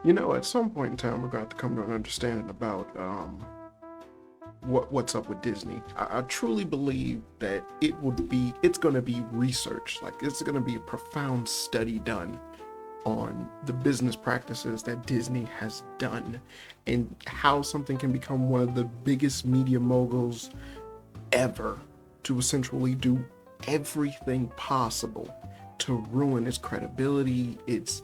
At some point in time, we're going to have to come to an understanding about what's up with Disney. I truly believe that it's going to be research. Like, it's going to be a profound study done on the business practices that Disney has done and how something can become one of the biggest media moguls ever to essentially do everything possible to ruin its credibility, its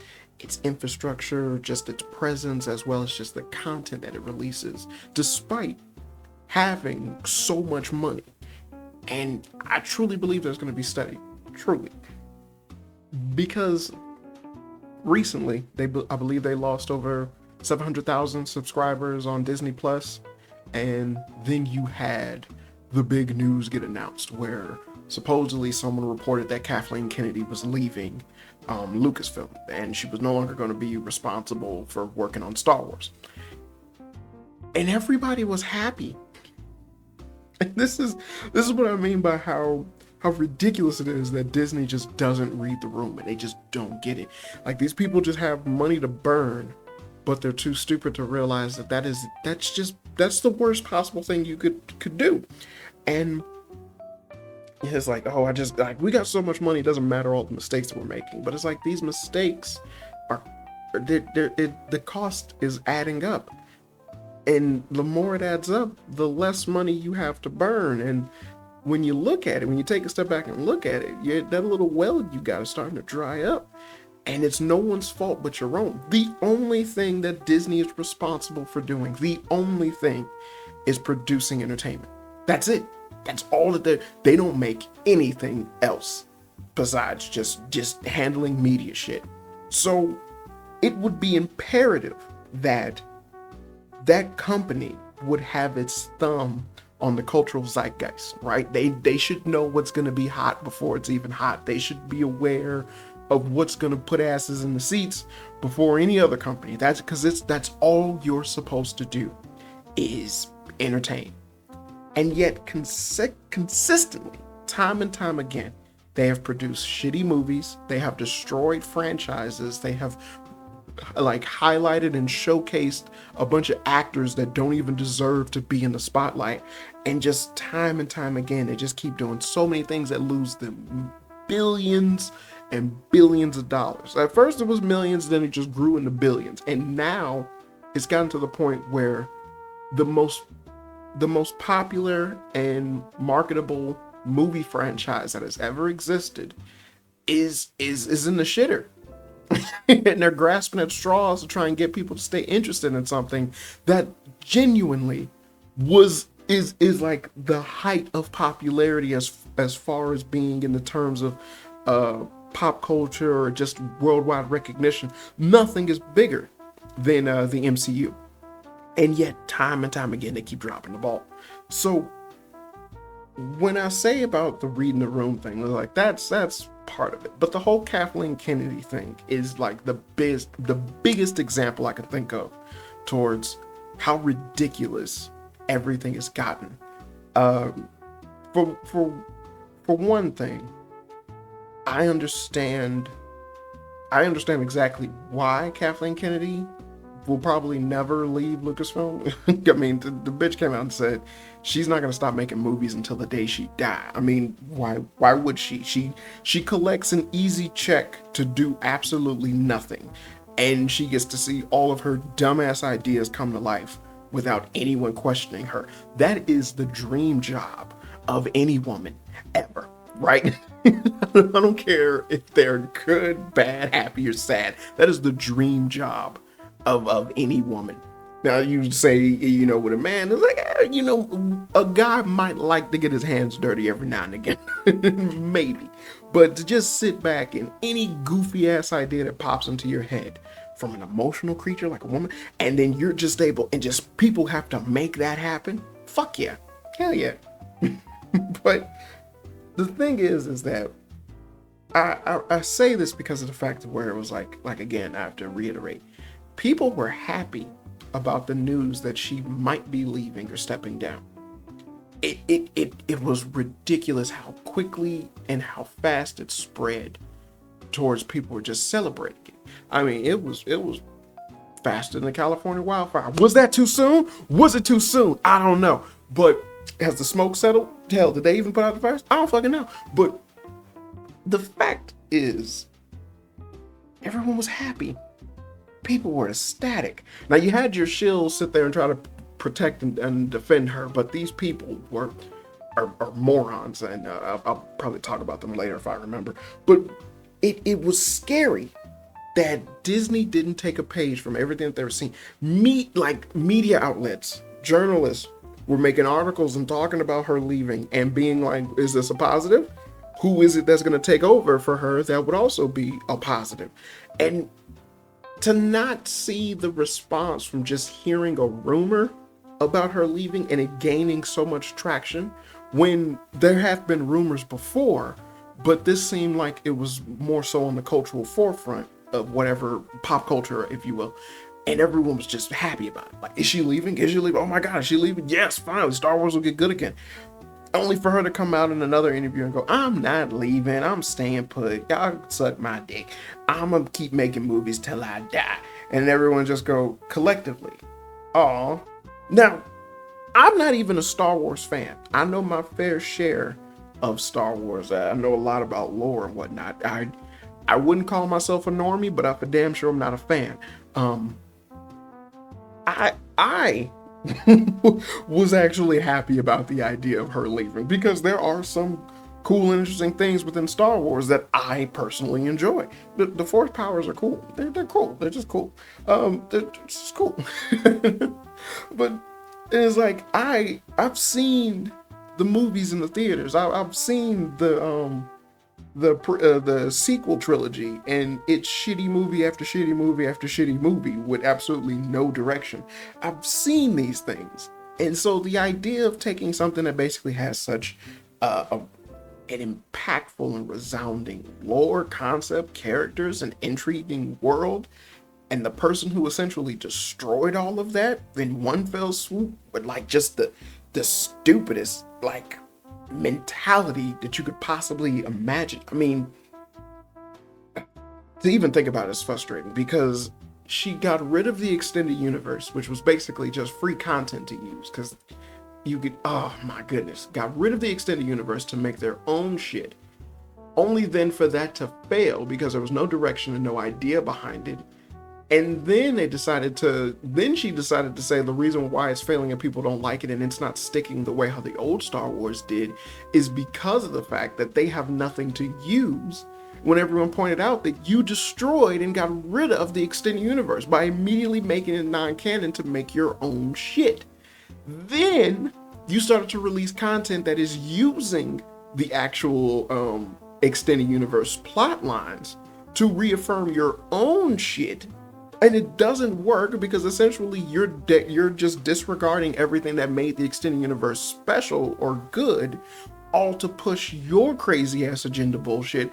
infrastructure, just its presence, as well as just the content that it releases, despite having so much money. And I truly believe there's going to be study, truly, because recently I believe they lost over 700,000 subscribers on Disney Plus, and then you had the big news get announced where supposedly someone reported that Kathleen Kennedy was leaving Lucasfilm and she was no longer going to be responsible for working on Star Wars. And everybody was happy. And this is what I mean by how ridiculous it is that Disney just doesn't read the room and they just don't get it. Like, these people just have money to burn, but they're too stupid to realize that that's the worst possible thing you could do. And it's like, oh, I just, like, we got so much money, it doesn't matter all the mistakes that we're making. But it's like, these mistakes are, the cost is adding up. And the more it adds up, the less money you have to burn. And when you look at it, when you take a step back and look at it, that little well you got is starting to dry up. And it's no one's fault but your own. The only thing that Disney is responsible for doing, the only thing, is producing entertainment. That's it. That's all that they don't make anything else besides just handling media shit. So it would be imperative that that company would have its thumb on the cultural zeitgeist, right? They should know what's going to be hot before it's even hot. They should be aware of what's going to put asses in the seats before any other company. That's all you're supposed to do, is entertain. And yet consistently, time and time again, they have produced shitty movies, they have destroyed franchises, they have like highlighted and showcased a bunch of actors that don't even deserve to be in the spotlight. And just time and time again, they just keep doing so many things that lose them billions and billions of dollars. At first it was millions, then it just grew into billions. And now it's gotten to the point where the most popular and marketable movie franchise that has ever existed is in the shitter. And they're grasping at straws to try and get people to stay interested in something that genuinely is like the height of popularity as far as being in the terms of pop culture or just worldwide recognition. Nothing is bigger than the MCU, and yet time and time again they keep dropping the ball. So when I say about the reading the room thing, like that's part of it. But the whole Kathleen Kennedy thing is like the biggest example I can think of towards how ridiculous everything has gotten. For one thing, I understand exactly why Kathleen Kennedy will probably never leave Lucasfilm. I mean, the bitch came out and said she's not gonna stop making movies until the day she die. I mean, why would she? She collects an easy check to do absolutely nothing, and she gets to see all of her dumbass ideas come to life without anyone questioning her. That is the dream job of any woman ever, right? I don't care if they're good, bad, happy, or sad. That is the dream job of any woman. Now you say, with a man, it's like, a guy might like to get his hands dirty every now and again, maybe. But to just sit back and any goofy ass idea that pops into your head from an emotional creature like a woman, and then you're just able, and just people have to make that happen. Fuck yeah, hell yeah. But the thing is that I say this because of the fact of where it was like again, I have to reiterate, people were happy about the news that she might be leaving or stepping down. It was ridiculous how quickly and how fast it spread towards people were just celebrating it. I mean, it was faster than the California wildfire. Was that too soon? Was it too soon? I don't know. But has the smoke settled? Hell, did they even put out the fires? I don't fucking know. But the fact is, everyone was happy. People were ecstatic. Now, you had your shills sit there and try to protect and defend her, but these people are morons, and I'll probably talk about them later if I remember. But it was scary that Disney didn't take a page from everything that they were seeing. Media outlets, journalists were making articles and talking about her leaving and being like, is this a positive? Who is it that's going to take over for her that would also be a positive? And to not see the response from just hearing a rumor about her leaving and it gaining so much traction when there have been rumors before, but this seemed like it was more so on the cultural forefront of whatever pop culture, if you will, and everyone was just happy about it. Like, is she leaving? Is she leaving? Oh my God, is she leaving? Yes, finally, Star Wars will get good again. Only for her to come out in another interview and go, I'm not leaving, I'm staying put. Y'all suck my dick. I'm gonna keep making movies till I die. And everyone just go collectively, aw. Now, I'm not even a Star Wars fan. I know my fair share of Star Wars. I know a lot about lore and whatnot. I wouldn't call myself a normie, but I'm for damn sure I'm not a fan. I was actually happy about the idea of her leaving because there are some cool and interesting things within Star Wars that I personally enjoy. The Force powers are cool. They're cool. They're just cool. They're just cool. But it's like I've seen the movies in the theaters. I've seen the sequel trilogy, and it's shitty movie after shitty movie after shitty movie with absolutely no direction. I've seen these things, and so the idea of taking something that basically has such an impactful and resounding lore, concept, characters, and intriguing world, and the person who essentially destroyed all of that in one fell swoop with like just the stupidest like mentality that you could possibly imagine. I mean, to even think about it is frustrating because she got rid of the extended universe, which was basically just free content to use because you could, oh my goodness, got rid of the extended universe to make their own shit, only then for that to fail because there was no direction and no idea behind it. And then she decided to say the reason why it's failing and people don't like it and it's not sticking the way how the old Star Wars did is because of the fact that they have nothing to use, when everyone pointed out that you destroyed and got rid of the extended universe by immediately making it non-canon to make your own shit. Then you started to release content that is using the actual extended universe plot lines to reaffirm your own shit. And it doesn't work because essentially you're just disregarding everything that made the extended universe special or good, all to push your crazy ass agenda bullshit,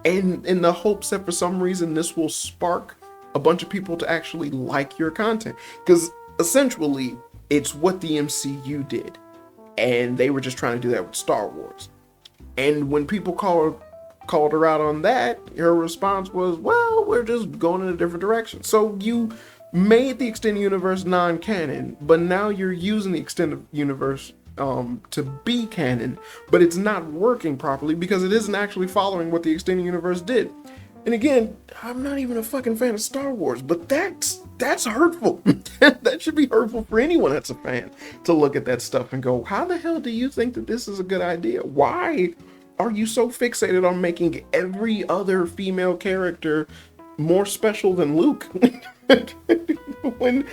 and in the hopes that for some reason this will spark a bunch of people to actually like your content. Because essentially it's what the MCU did, and they were just trying to do that with Star Wars. And when people called her out on that, her response was, well, we're just going in a different direction. So you made the extended universe non-canon, but now you're using the extended universe to be canon, but it's not working properly because it isn't actually following what the extended universe did. And again, I'm not even a fucking fan of Star Wars, but that's hurtful. That should be hurtful for anyone that's a fan to look at that stuff and go, how the hell do you think that this is a good idea? Why are you so fixated on making every other female character more special than Luke? when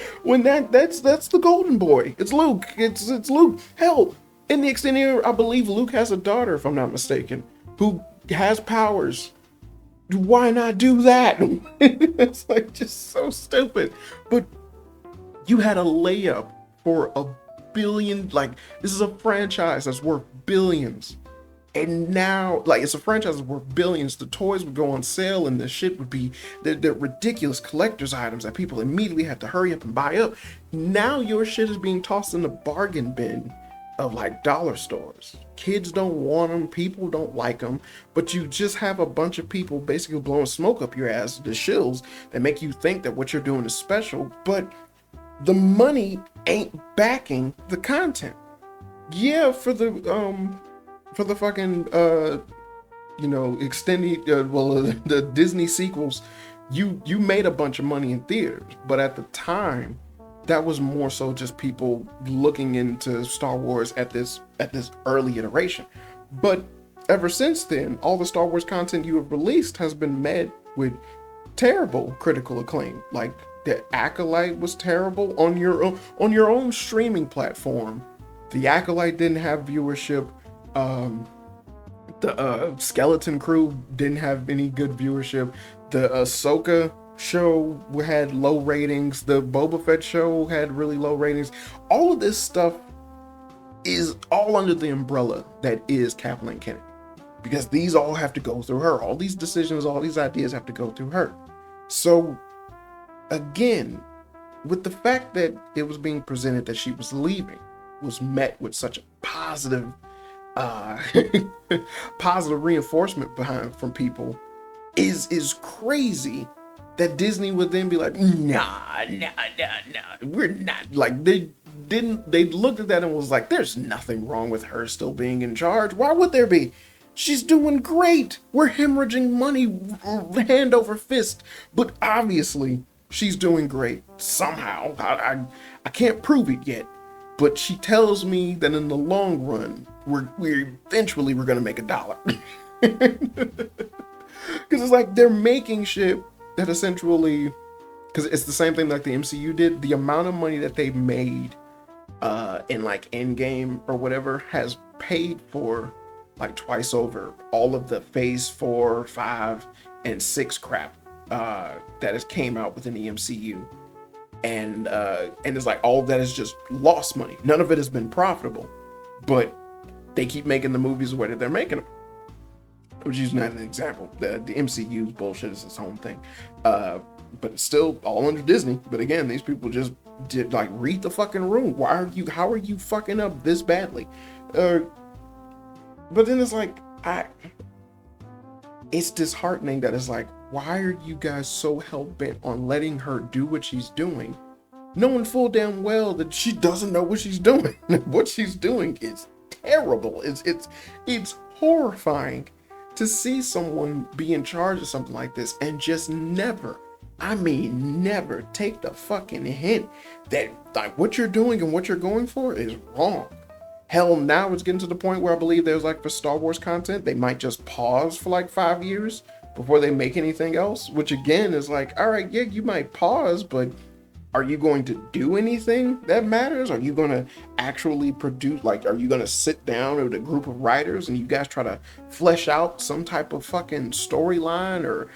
that's the golden boy. It's Luke. It's Luke. Hell, in the extended, I believe Luke has a daughter, if I'm not mistaken, who has powers. Why not do that? It's like just so stupid. But you had a layup for $1 billion. Like, this is a franchise that's worth billions. And now, like, it's a franchise that's worth billions. The toys would go on sale and the shit would be the ridiculous collector's items that people immediately have to hurry up and buy up. Now your shit is being tossed in the bargain bin of like dollar stores. Kids don't want them, people don't like them, but you just have a bunch of people basically blowing smoke up your ass, the shills, that make you think that what you're doing is special, but the money ain't backing the content. Yeah, for the fucking extended the Disney sequels, you made a bunch of money in theaters, but at the time that was more so just people looking into Star Wars at this early iteration. But ever since then, all the Star Wars content you have released has been met with terrible critical acclaim. Like the Acolyte was terrible on your own streaming platform. The Acolyte didn't have viewership. The Skeleton Crew didn't have any good viewership. The Ahsoka show had low ratings. The Boba Fett show had really low ratings. All of this stuff is all under the umbrella that is Kathleen Kennedy, because these all have to go through her. All these decisions, all these ideas have to go through her. So again, with the fact that it was being presented that she was leaving, was met with such a positive positive reinforcement from people, is crazy that Disney would then be like, nah, we're not. Like they looked at that and was like, there's nothing wrong with her still being in charge. Why would there be? She's doing great. We're hemorrhaging money hand over fist, but obviously she's doing great somehow. I can't prove it yet, but she tells me that in the long run, we're eventually gonna make $1. Because it's like they're making shit that essentially, because it's the same thing like the MCU did. The amount of money that they made in like Endgame or whatever has paid for like twice over all of the Phase 4, 5, and 6 crap that has came out within the MCU. And it's like all of that is just lost money. None of it has been profitable, but they keep making the movies the way that they're making them. I'm just using that as an example. The MCU's bullshit is its own thing, but it's still all under Disney. But again, these people just did like read the fucking room. How are you fucking up this badly? But then it's like it's disheartening that it's like, why are you guys so hell-bent on letting her do what she's doing, knowing full damn well that she doesn't know what she's doing? What she's doing is terrible. It's horrifying to see someone be in charge of something like this and just never take the fucking hint that like what you're doing and what you're going for is wrong. Hell, now it's getting to the point where I believe there's like for Star Wars content, they might just pause for like 5 years before they make anything else, which again is like, all right, yeah, you might pause, but are you going to do anything that matters? Are you going to actually produce, like, are you going to sit down with a group of writers and you guys try to flesh out some type of fucking storyline or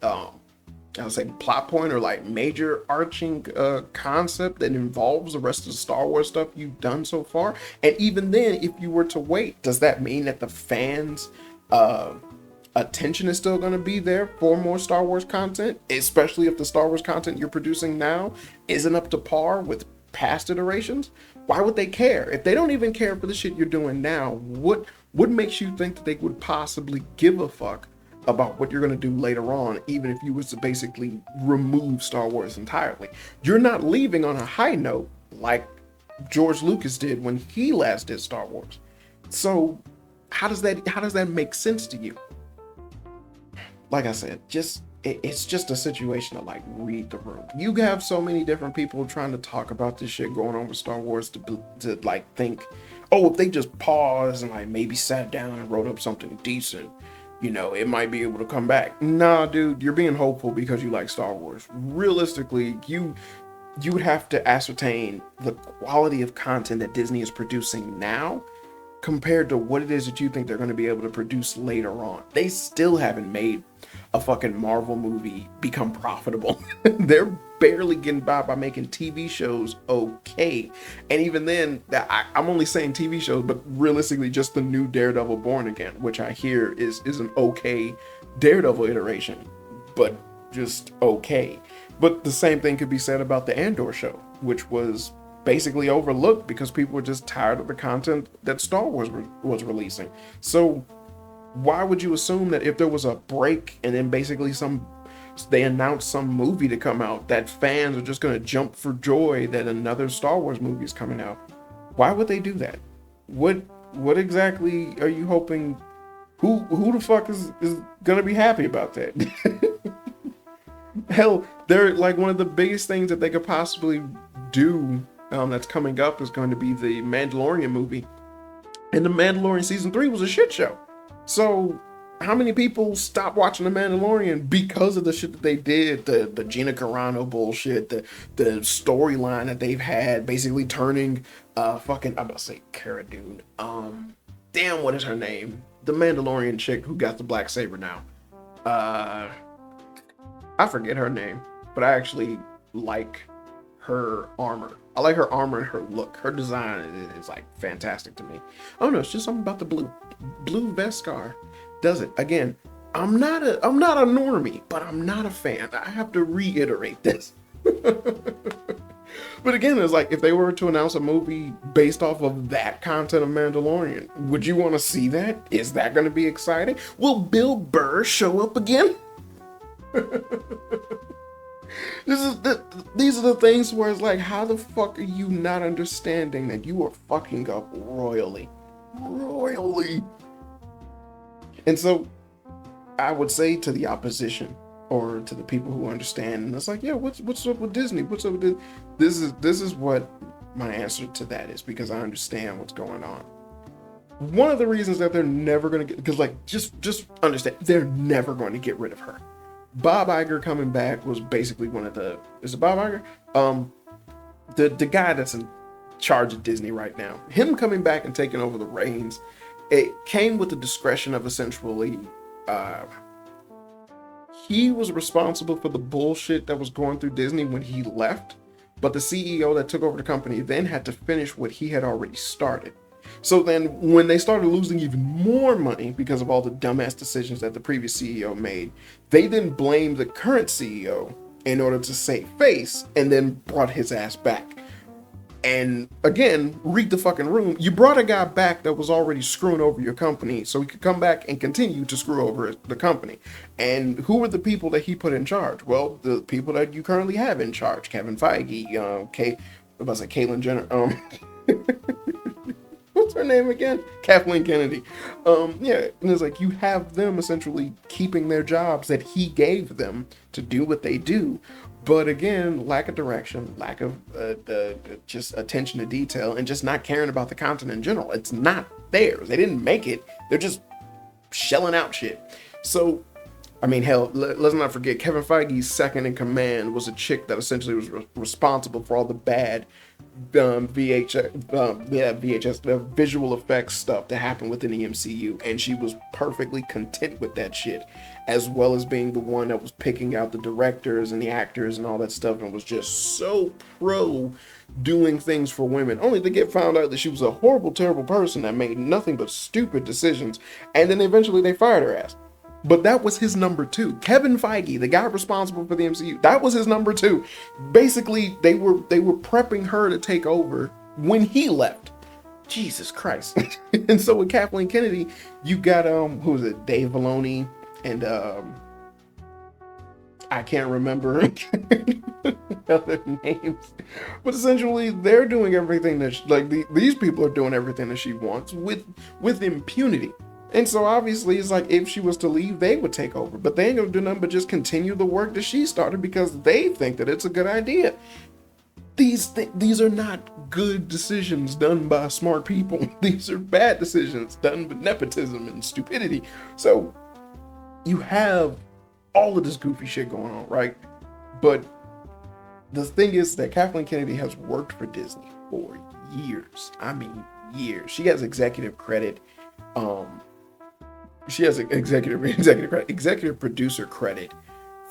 I would say plot point or like major arching concept that involves the rest of the Star Wars stuff you've done so far? And even then, if you were to wait, does that mean that the fans attention is still going to be there for more Star Wars content, especially if the Star Wars content you're producing now isn't up to par with past iterations? Why would they care? If they don't even care for the shit you're doing now, what makes you think that they would possibly give a fuck about what you're going to do later on, even if you was to basically remove Star Wars entirely? You're not leaving on a high note like George Lucas did when he last did Star Wars. So how does that make sense to you? Like I said, it's just a situation to like read the room. You have so many different people trying to talk about this shit going on with Star Wars to like think, oh, if they just paused and like maybe sat down and wrote up something decent, it might be able to come back. Nah, dude, you're being hopeful because you like Star Wars. Realistically, you would have to ascertain the quality of content that Disney is producing now compared to what it is that you think they're going to be able to produce later on. They still haven't made a fucking Marvel movie become profitable. They're barely getting by making TV shows okay. And even then, I'm only saying TV shows, but realistically just the new Daredevil Born Again, which I hear is an okay Daredevil iteration, but just okay. But the same thing could be said about the Andor show, which was basically overlooked because people were just tired of the content that Star Wars was releasing. So why would you assume that if there was a break and then basically they announced some movie to come out, that fans are just going to jump for joy that another Star Wars movie is coming out? Why would they do that? What exactly are you hoping? Who the fuck is going to be happy about that? Hell, they're like, one of the biggest things that they could possibly do that's coming up is going to be the Mandalorian movie. And the Mandalorian season 3 was a shit show. So how many people stopped watching the Mandalorian because of the shit that they did, the Gina Carano bullshit, the storyline that they've had, basically turning I'm about to say Cara Dune. Damn, what is her name? The Mandalorian chick who got the black saber now. I forget her name, but I actually like her armor. I like her armor and her look. Her design is like fantastic to me. I don't know, it's just something about the blue Beskar does it. Again, I'm not a normie, but I'm not a fan. I have to reiterate this. But again, it's like, if they were to announce a movie based off of that content of Mandalorian, would you want to see that? Is that going to be exciting? Will Bill Burr show up again? These are the things where it's like, how the fuck are you not understanding that you are fucking up royally? And so I would say to the opposition, or to the people who understand, and it's like, yeah, what's up with Disney? What's up with this? This is what my answer to that is, because I understand what's going on. One of the reasons that they're never going to get, because like, just understand, they're never going to get rid of her. Bob Iger coming back was basically one of the, is it Bob Iger? The guy that's in charge of Disney right now, him coming back and taking over the reins, it came with the discretion of essentially, he was responsible for the bullshit that was going through Disney when he left, but the CEO that took over the company then had to finish what he had already started. So then when they started losing even more money because of all the dumbass decisions that the previous CEO made, they then blamed the current CEO in order to save face, and then brought his ass back. And again, read the fucking room. You brought a guy back that was already screwing over your company so he could come back and continue to screw over the company. And who were the people that he put in charge? Well, the people that you currently have in charge. Kevin Feige, Caitlyn Jenner, what's her name again? Kathleen Kennedy. Yeah, and it's like, you have them essentially keeping their jobs that he gave them to do what they do. But again, lack of direction, lack of just attention to detail, and just not caring about the content in general. It's not theirs. They didn't make it. They're just shelling out shit. So, I mean, hell, let's not forget, Kevin Feige's second in command was a chick that essentially was responsible for all the bad VHS, the visual effects stuff that happened within the MCU, and she was perfectly content with that shit, as well as being the one that was picking out the directors and the actors and all that stuff, and was just so pro doing things for women, only to get found out that she was a horrible, terrible person that made nothing but stupid decisions, and then eventually they fired her ass. But that was his number two. Kevin Feige, the guy responsible for the MCU, that was his number two. Basically, they were prepping her to take over when he left. Jesus Christ. And so with Kathleen Kennedy, you got who was it? Dave Filoni and I can't remember other names. But essentially, they're doing everything that these people are doing everything that she wants with impunity. And so obviously it's like, if she was to leave, they would take over. But they ain't gonna do nothing but just continue the work that she started because they think that it's a good idea. These are not good decisions done by smart people. These are bad decisions done with nepotism and stupidity. So you have all of this goofy shit going on, right? But the thing is that Kathleen Kennedy has worked for Disney for years. I mean, years. She has executive credit. She has executive producer credit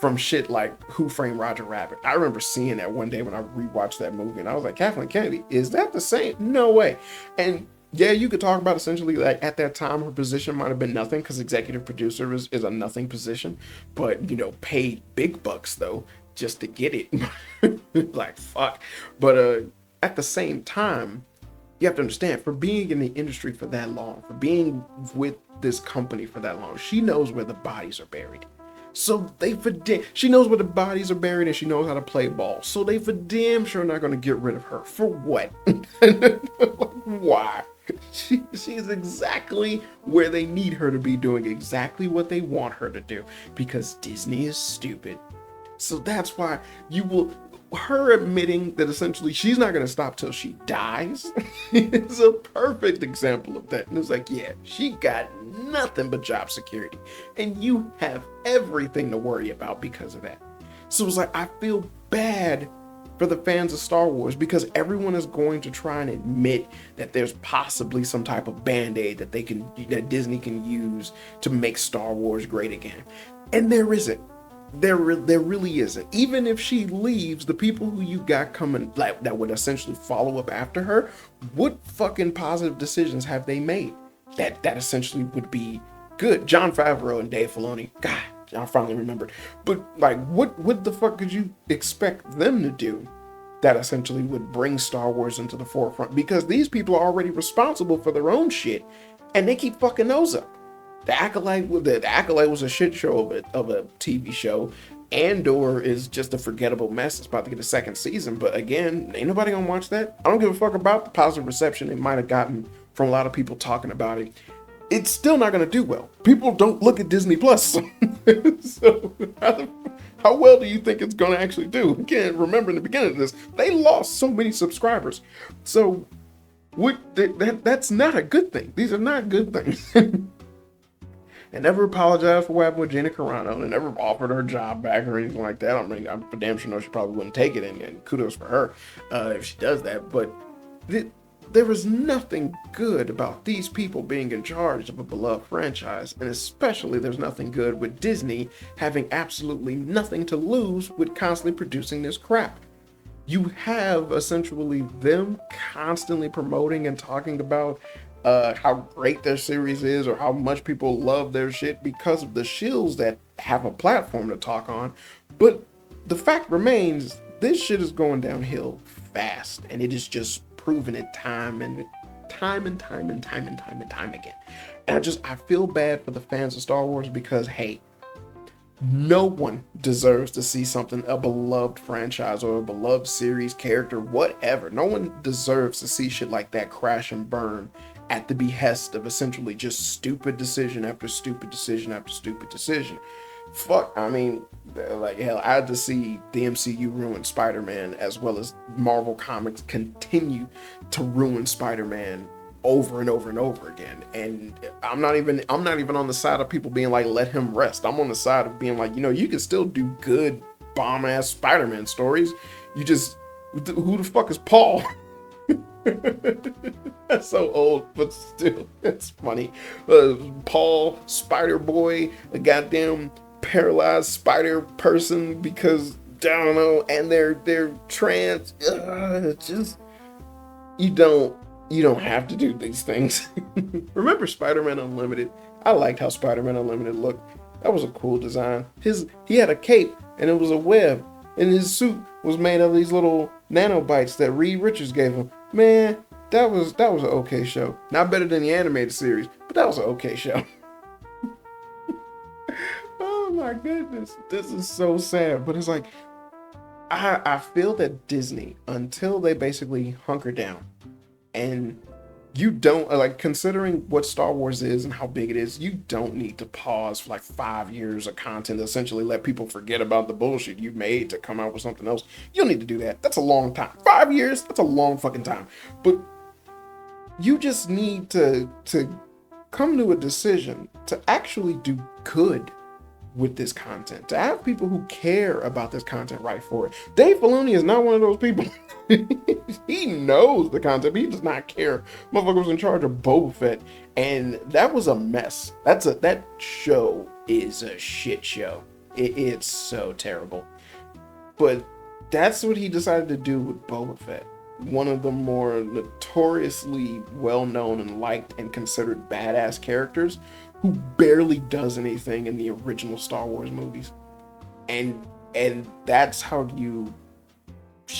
from shit like Who Framed Roger Rabbit. I remember seeing that one day when I rewatched that movie, and I was like, Kathleen Kennedy, is that the same? No way. And yeah, you could talk about essentially like at that time her position might have been nothing, because executive producer is a nothing position, but paid big bucks though just to get it. Like fuck. But at the same time, you have to understand, for being in the industry for that long, for being with this company for that long, she knows where the bodies are buried. So she knows where the bodies are buried, and she knows how to play ball. So they for damn sure not going to get rid of her. For what? Why? She's exactly where they need her to be, doing exactly what they want her to do, because Disney is stupid. So that's why her admitting that essentially she's not going to stop till she dies is a perfect example of that. And it's like, yeah, she got nothing but job security, and you have everything to worry about because of that. So it's like, I feel bad for the fans of Star Wars, because everyone is going to try and admit that there's possibly some type of band-aid that Disney can use to make Star Wars great again. And there isn't. There really isn't. Even if she leaves, the people who you got coming, like, that would essentially follow up after her, what fucking positive decisions have they made that essentially would be good? Jon Favreau and Dave Filoni. God, I finally remembered. But like, what the fuck could you expect them to do that essentially would bring Star Wars into the forefront? Because these people are already responsible for their own shit, and they keep fucking those up. The Acolyte was a shit show of a TV show. Andor is just a forgettable mess. It's about to get a second season, but again, ain't nobody gonna watch that. I don't give a fuck about the positive reception it might have gotten from a lot of people talking about it. It's still not gonna do well. People don't look at Disney Plus. So how well do you think it's gonna actually do? Again, remember in the beginning of this, they lost so many subscribers. So that's not a good thing. These are not good things. And never apologized for what happened with Gina Carano, and never offered her job back or anything like that. I mean, I'm for damn sure know she probably wouldn't take it, and kudos for her if she does that. But there is nothing good about these people being in charge of a beloved franchise, and especially there's nothing good with Disney having absolutely nothing to lose with constantly producing this crap. You have essentially them constantly promoting and talking about how great their series is, or how much people love their shit because of the shills that have a platform to talk on. But the fact remains, this shit is going downhill fast, and it is just proven it time and time again. And I feel bad for the fans of Star Wars, because hey, no one deserves to see a beloved franchise or a beloved series, character, whatever. No one deserves to see shit like that crash and burn at the behest of essentially just stupid decision after stupid decision after stupid decision. Fuck, I mean, like, hell, I had to see the MCU ruin Spider-Man, as well as Marvel Comics continue to ruin Spider-Man over and over and over again. And I'm not even on the side of people being like, let him rest. I'm on the side of being like, you can still do good bomb-ass Spider-Man stories. You just, who the fuck is Paul? That's so old, but still, it's funny. Paul, Spider-Boy, a goddamn paralyzed spider person because, I don't know, and they're trans. Just, you don't have to do these things. Remember Spider-Man Unlimited? I liked how Spider-Man Unlimited looked. That was a cool design. He had a cape, and it was a web, and his suit was made of these little nanobites that Reed Richards gave him. Man, that was an okay show. Not better than the animated series, but that was an okay show. Oh my goodness, this is so sad. But it's like, I feel that Disney, until they basically hunker down, and you don't, like, considering what Star Wars is and how big it is, you don't need to pause for like 5 years of content to essentially let people forget about the bullshit you made to come out with something else. You don't need to do that. That's a long time. 5 years, that's a long fucking time. But you just need to come to a decision to actually do good with this content, to have people who care about this content write for it. Dave Filoni is not one of those people. He knows the content, but he does not care. Motherfucker was in charge of Boba Fett, and that was a mess. That show is a shit show. It's so terrible. But that's what he decided to do with Boba Fett, one of the more notoriously well-known and liked and considered badass characters, who barely does anything in the original Star Wars movies. And that's how you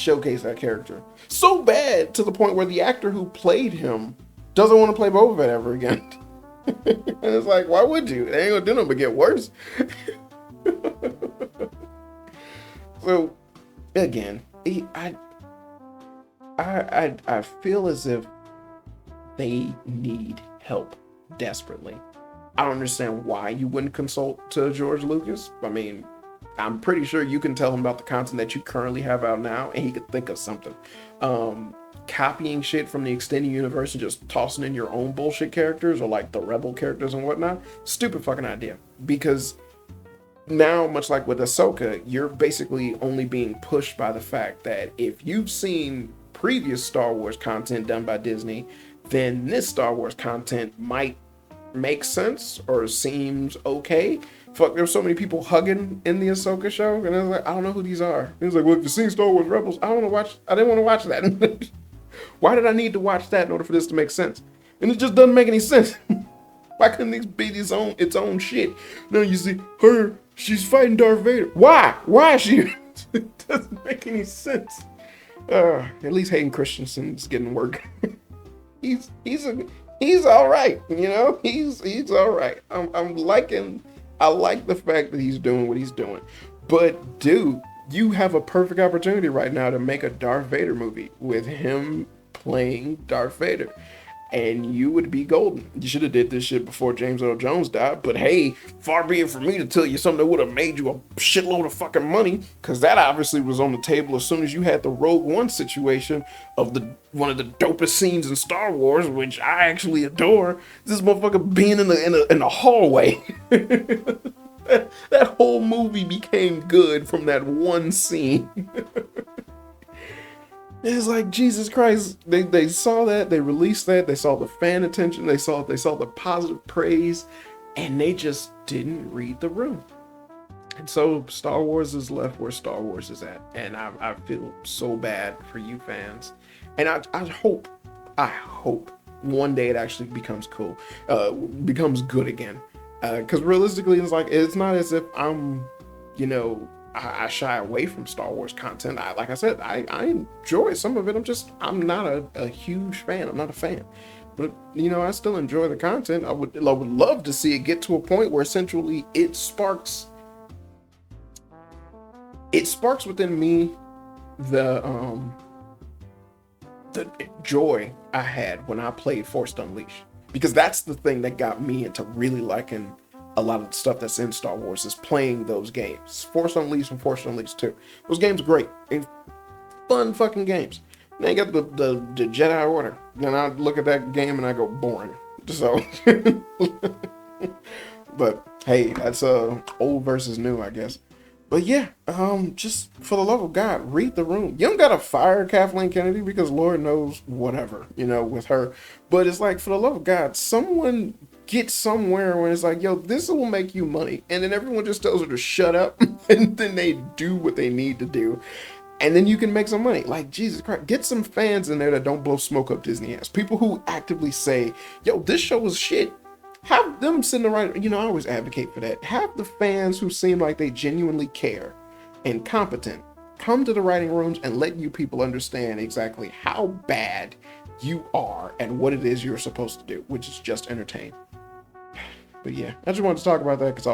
showcase that character so bad to the point where the actor who played him doesn't want to play Boba Fett ever again. And it's like, why would you? It ain't gonna do nothing but get worse. So again, I feel as if they need help desperately. I don't understand why you wouldn't consult to George Lucas. I mean, I'm pretty sure you can tell him about the content that you currently have out now, and he could think of something. Copying shit from the extended universe and just tossing in your own bullshit characters or like the rebel characters and whatnot, stupid fucking idea. Because now, much like with Ahsoka, you're basically only being pushed by the fact that if you've seen previous Star Wars content done by Disney, then this Star Wars content might make sense or seems okay. Fuck, there's so many people hugging in the Ahsoka show, and I was like, I don't know who these are. He was like, well, if you've seen Star Wars Rebels, I didn't want to watch that. Why did I need to watch that in order for this to make sense? And it just doesn't make any sense. Why couldn't this be its own shit? No, you see her, she's fighting Darth Vader. Why? Why is she? It doesn't make any sense. At least Hayden Christensen's getting work. He's all right, you know. He's all right. I like the fact that he's doing what he's doing. But dude, you have a perfect opportunity right now to make a Darth Vader movie with him playing Darth Vader. And you would be golden. You should have did this shit before James Earl Jones died. But hey, far be it from me to tell you something that would have made you a shitload of fucking money, because that obviously was on the table as soon as you had the Rogue One situation of one of the dopest scenes in Star Wars, which I actually adore. This motherfucker being in the hallway. That whole movie became good from that one scene. It's like, Jesus Christ, they saw that, they released that, they saw the fan attention, they saw the positive praise, and they just didn't read the room. And so Star Wars is left where Star Wars is at. And I feel so bad for you fans. And I hope one day it actually becomes cool, becomes good again. Because realistically, it's not as if I'm, I shy away from Star Wars content. Like I said, I enjoy some of it. I'm not a huge fan. I'm not a fan. But, I still enjoy the content. I would love to see it get to a point where essentially it sparks within me the joy I had when I played Force Unleashed. Because that's the thing that got me into really liking a lot of the stuff that's in Star Wars, is playing those games. Force Unleashed and Force Unleashed 2. Those games are great. They're fun fucking games. Then you got the Jedi Order. Then I look at that game and I go, boring. So, but hey, that's old versus new, I guess. But yeah, just for the love of God, read the room. You don't gotta fire Kathleen Kennedy, because Lord knows whatever, with her. But it's like, for the love of God, someone get somewhere when it's like, yo, this will make you money. And then everyone just tells her to shut up, and then they do what they need to do. And then you can make some money. Like, Jesus Christ, get some fans in there that don't blow smoke up Disney ass. People who actively say, yo, this show is shit. Have them sitting around, I always advocate for that. Have the fans who seem like they genuinely care and competent come to the writing rooms and let you people understand exactly how bad you are and what it is you're supposed to do, which is just entertain. But yeah, I just wanted to talk about that because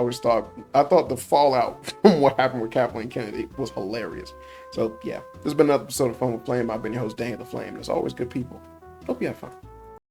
I thought the fallout from what happened with Kathleen Kennedy was hilarious. So yeah, this has been another episode of Fun with Flame. I've been your host, Danieltheflame. There's always good people. Hope you have fun.